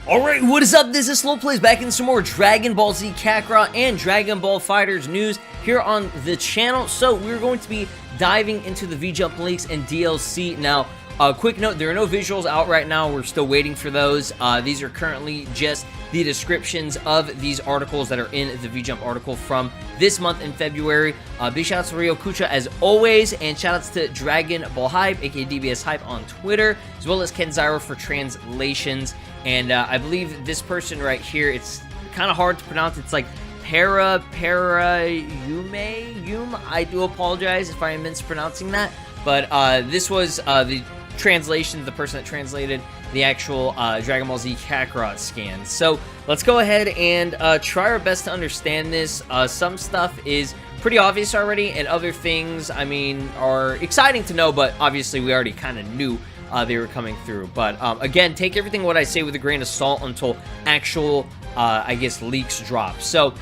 Alright, what is up? This is SLOplays back in some more Dragon Ball Z Kakarot and Dragon Ball FighterZ news here on the channel. So we're going to be diving into the V-Jump leaks and DLC. Now, quick note, there are no visuals out right now. We're still waiting for those. These are currently just the descriptions of these articles that are in the V-Jump article from this month in February. Big shoutouts to Rio Kucha as always, and shoutouts to Dragon Ball Hype, aka DBS Hype on Twitter, as well as Ken Zyro for translations. And I believe this person right here, it's kind of hard to pronounce. It's like Yume. I do apologize if I am mispronouncing that. But this was the translation of the person that translated the actual Dragon Ball Z Kakarot scans. So let's go ahead and try our best to understand this. Some stuff is pretty obvious already, and other things, I mean, are exciting to know, but obviously we already kind of knew they were coming through. But again, take everything what I say with a grain of salt until actual, I guess, leaks drop. So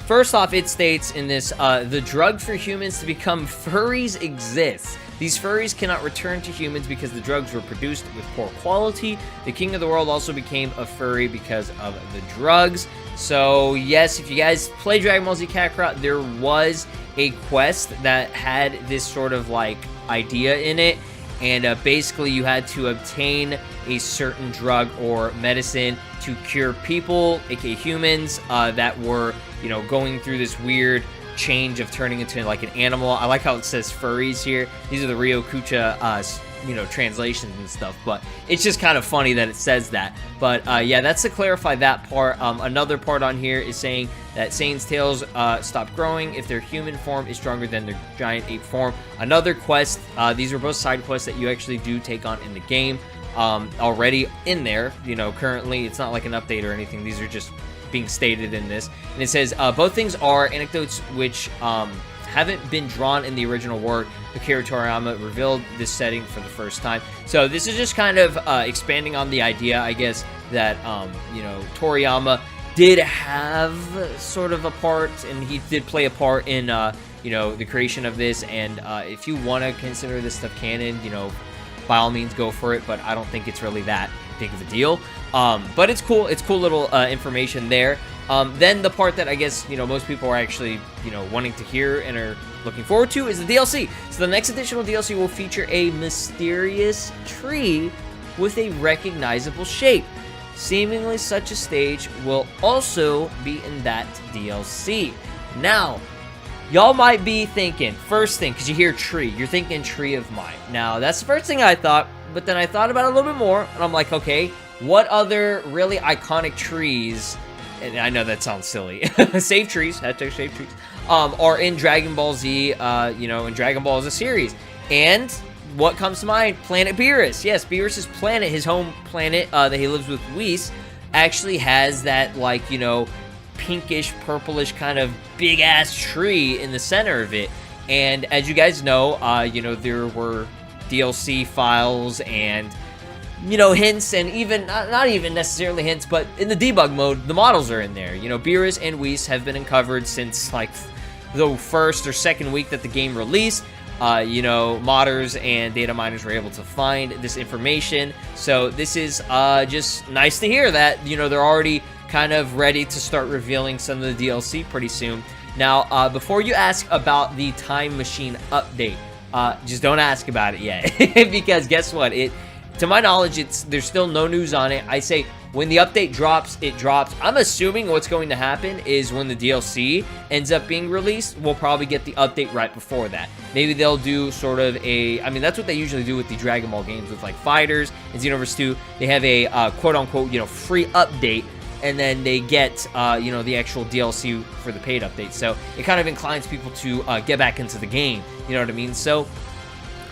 first off, it states in this, the drug for humans to become furries exists. These furries cannot return to humans because the drugs were produced with poor quality. The king of the world also became a furry because of the drugs. So yes, if you guys play Dragon Ball Z Kakarot, there was a quest that had this sort of like idea in it. And basically you had to obtain a certain drug or medicine to cure people, aka humans, that were, you know, going through this weird change of turning into like an animal. I like how it says furries here. These are the Rio Kucha, you know, translations and stuff, but it's just kind of funny that it says that. But yeah, that's to clarify that part. Another part on here is saying that Saiyan's tails stop growing if their human form is stronger than their giant ape form. Another quest. These are both side quests that you actually do take on in the game already in there. You know, currently it's not like an update or anything. These are just being stated in this, and it says both things are anecdotes which haven't been drawn in the original work. Akira Toriyama revealed this setting for the first time. So this is just kind of expanding on the idea, I guess, that you know, Toriyama did have sort of a part, and he did play a part in you know, the creation of this. And if you want to consider this stuff canon, you know, by all means go for it, but I don't think it's really that big of a deal. But it's cool. It's cool little information there. Then the part that I guess, you know, most people are actually, you know, wanting to hear and are looking forward to is the DLC. So the next additional DLC will feature a mysterious tree with a recognizable shape. Seemingly such a stage will also be in that DLC. Now, y'all might be thinking, first thing, because you hear tree, you're thinking Tree of Might. Now, that's the first thing I thought, but then I thought about it a little bit more, and I'm like, okay, what other really iconic trees, and I know that sounds silly, save trees, hashtag save trees, are in Dragon Ball Z, you know, in Dragon Ball as a series. And what comes to mind? Planet Beerus. Yes, Beerus's planet, his home planet that he lives with Whis, actually has that, like, you know, pinkish, purplish kind of big-ass tree in the center of it. And as you guys know, you know, there were DLC files and, you know, hints, and even not even necessarily hints, but in the debug mode, the models are in there. You know, Beerus and Whis have been uncovered since like the first or second week that the game released. You know, modders and data miners were able to find this information. So this is just nice to hear that, you know, they're already kind of ready to start revealing some of the DLC pretty soon. Now, before you ask about the Time Machine update, just don't ask about it yet. Because guess what? To my knowledge, there's still no news on it. I say when the update drops, it drops. I'm assuming what's going to happen is when the DLC ends up being released, we'll probably get the update right before that. Maybe they'll do sort of a, I mean, that's what they usually do with the Dragon Ball games with like FighterZ and Xenoverse 2. They have a quote-unquote, you know, free update, and then they get, you know, the actual DLC for the paid update. So it kind of inclines people to get back into the game, you know what I mean? So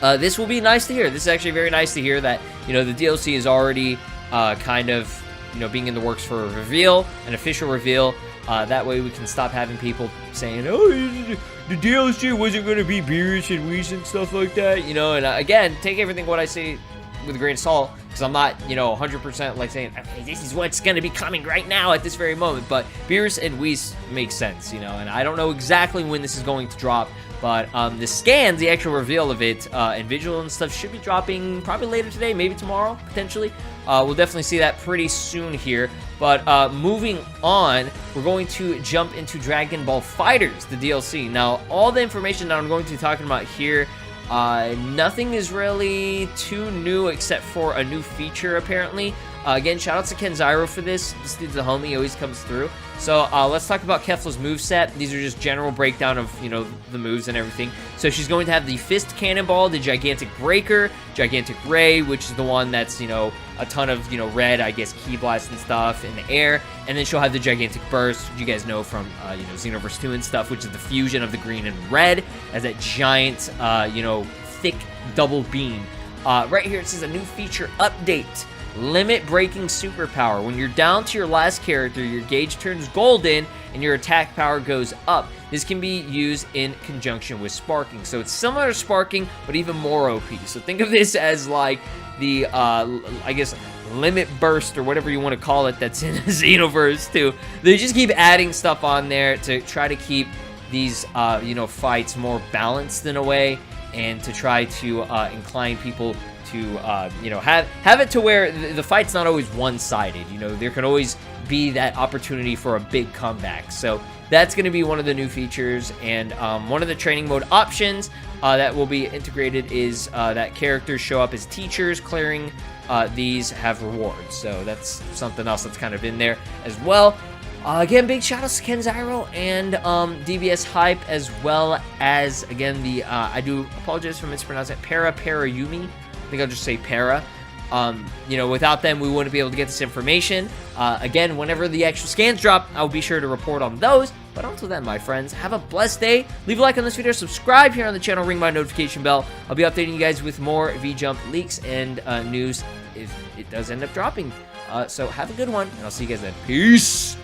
this will be nice to hear. This is actually very nice to hear that, you know, the DLC is already kind of, you know, being in the works for a reveal, an official reveal. That way we can stop having people saying, oh, the DLC wasn't going to be Beerus and Whis and stuff like that, you know. And again, take everything what I say with a grain of salt, because I'm not, you know, 100% like saying, okay, this is what's going to be coming right now at this very moment. But Beerus and Whis make sense, you know, and I don't know exactly when this is going to drop, But the scans, the actual reveal of it, and visual and stuff should be dropping probably later today, maybe tomorrow, potentially. We'll definitely see that pretty soon here. But moving on, we're going to jump into Dragon Ball FighterZ, the DLC. Now, all the information that I'm going to be talking about here, nothing is really too new except for a new feature, apparently. Again, shout out to Kenzairo for this. This dude's a homie, he always comes through. So let's talk about Kefla's moveset. These are just general breakdown of, you know, the moves and everything. So she's going to have the Fist Cannonball, the Gigantic Breaker, Gigantic Ray, which is the one that's, you know, a ton of, you know, red, I guess, Ki Blast and stuff in the air. And then she'll have the Gigantic Burst, which you guys know from, you know, Xenoverse 2 and stuff, which is the fusion of the green and red as that giant, you know, thick double beam. Right here, it says a new feature update. Limit breaking superpower. When you're down to your last character, your gauge turns golden and your attack power goes up. This can be used in conjunction with sparking. So it's similar to sparking, but even more OP. So think of this as like the, I guess, limit burst or whatever you want to call it that's in Xenoverse 2. They just keep adding stuff on there to try to keep these, you know, fights more balanced in a way, and to try to incline people to, you know, have it to where the fight's not always one-sided. You know, there can always be that opportunity for a big comeback. So that's going to be one of the new features. And one of the training mode options that will be integrated is that characters show up as teachers. Clearing these have rewards. So that's something else that's kind of in there as well. Again, big shout outs to Kenzairo and DBS Hype, as well as, again, the, I do apologize for mispronouncing it, Parayumi. I think I'll just say Para. You know, without them, we wouldn't be able to get this information. Again, whenever the actual scans drop, I'll be sure to report on those. But until then, my friends, have a blessed day. Leave a like on this video, subscribe here on the channel, ring my notification bell. I'll be updating you guys with more V-Jump leaks and news if it does end up dropping. So have a good one, and I'll see you guys then. Peace!